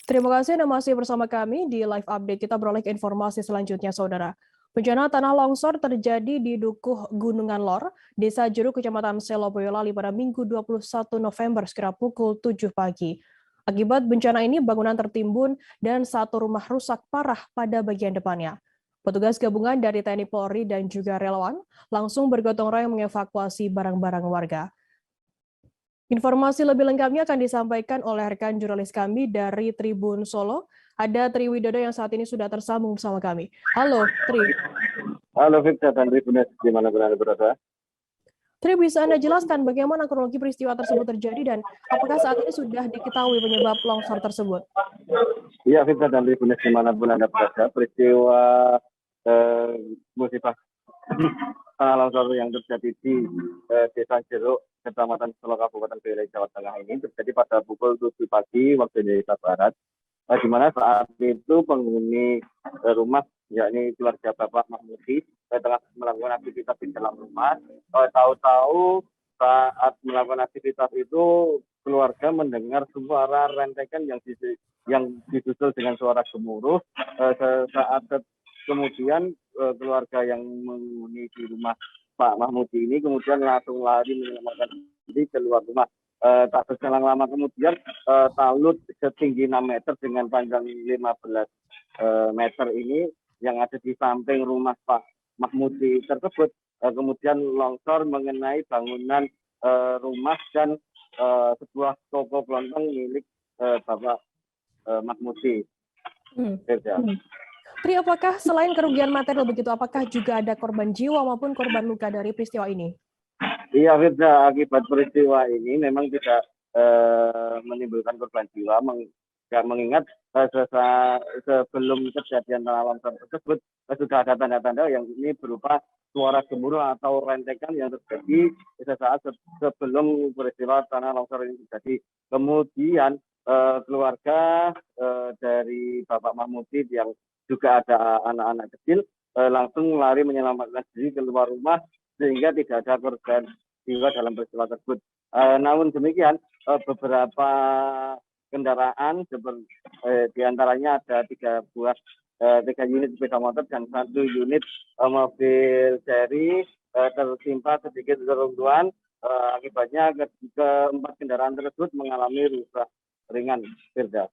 Terima kasih Anda masih bersama kami di live update. Kita beralih ke informasi selanjutnya, Saudara. Bencana tanah longsor terjadi di Dukuh Gunungan Lor, Desa Jeruk, Kecamatan Selo, Boyolali pada Minggu 21 November sekira pukul 7 pagi. Akibat bencana ini, bangunan tertimbun dan satu rumah rusak parah pada bagian depannya. Petugas gabungan dari TNI Polri dan juga relawan langsung bergotong royong mengevakuasi barang-barang warga. Informasi lebih lengkapnya akan disampaikan oleh rekan jurnalis kami dari Tribun Solo. Ada Tri Widodo yang saat ini sudah tersambung bersama kami. Halo, Tri. Halo, Victor dan Tribunes, di mana Anda berada? Tri, bisa Anda jelaskan bagaimana kronologi peristiwa tersebut terjadi dan apakah saat ini sudah diketahui penyebab longsor tersebut? Iya, Victor dan Tribunes, di mana Anda berada, peristiwa musibah tanah longsor yang terjadi di Desa Jeruk, Kecamatan Selo, Kabupaten Boyolali, Jawa Tengah ini terjadi pada pukul 7 pagi waktu Indonesia Barat, di mana saat itu penghuni rumah, yakni keluarga Bapak Mahmudi, tengah melakukan aktivitas di dalam rumah. Tahu-tahu saat melakukan aktivitas itu keluarga mendengar suara rentekan yang disusul dengan suara gemuruh. Saat kemudian keluarga yang menghuni di rumah Pak Mahmudi ini kemudian langsung lari menyelamatkan diri keluar rumah. Tak berselang lama kemudian talut setinggi 6 meter dengan panjang 15 meter ini yang ada di samping rumah Pak Mahmudi tersebut kemudian longsor mengenai bangunan rumah dan sebuah toko kelontong milik Bapak Mahmudi. Tri, apakah selain kerugian material begitu, apakah juga ada korban jiwa maupun korban luka dari peristiwa ini? Iya, Firda, akibat peristiwa ini memang tidak menimbulkan korban jiwa, mengingat sebelum kejadian tanah longsor tersebut sudah ada tanda-tanda yang ini berupa suara gemuruh atau rentekan yang terjadi sesaat sebelum peristiwa tanah longsor ini terjadi. Kemudian keluarga dari Bapak Mahmudi yang juga ada anak-anak kecil langsung lari menyelamatkan diri keluar rumah sehingga tidak ada korban jiwa dalam peristiwa tersebut. Namun demikian beberapa kendaraan diantaranya ada 3 unit sepeda motor dan 1 unit mobil seri tertimpa sedikit reruntuhan. Akibatnya keempat kendaraan tersebut mengalami rusak ringan, Firda.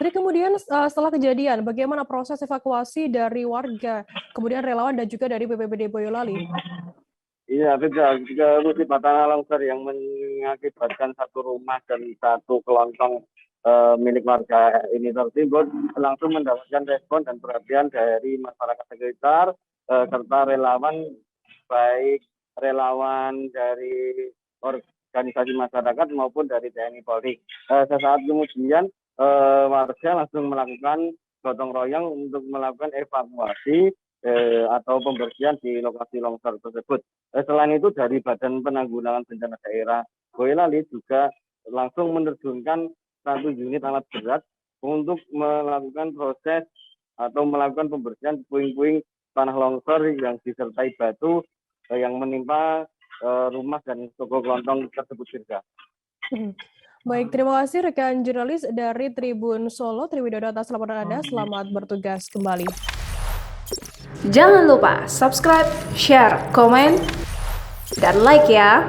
Jadi kemudian setelah kejadian, bagaimana proses evakuasi dari warga, kemudian relawan dan juga dari BPBD Boyolali? Iya, Firda, musibah tanah longsor yang mengakibatkan 1 rumah dan 1 kelontong milik warga ini tertimbun langsung mendapatkan respon dan perhatian dari masyarakat sekitar serta relawan, baik relawan dari organisasi masyarakat maupun dari TNI Polri. Sesaat kemudian warga langsung melakukan gotong royong untuk melakukan evakuasi atau pembersihan di lokasi longsor tersebut. Selain itu dari Badan Penanggulangan Bencana Daerah Boyolali juga langsung menerjunkan 1 unit alat berat untuk melakukan proses atau melakukan pembersihan puing-puing tanah longsor yang disertai batu yang menimpa rumah dan toko kelontong tersebut, Firda. Baik, terima kasih rekan jurnalis dari Tribun Solo, Tri Widodo atas laporan Anda. Selamat bertugas kembali. Jangan lupa subscribe, share, komen, dan like ya.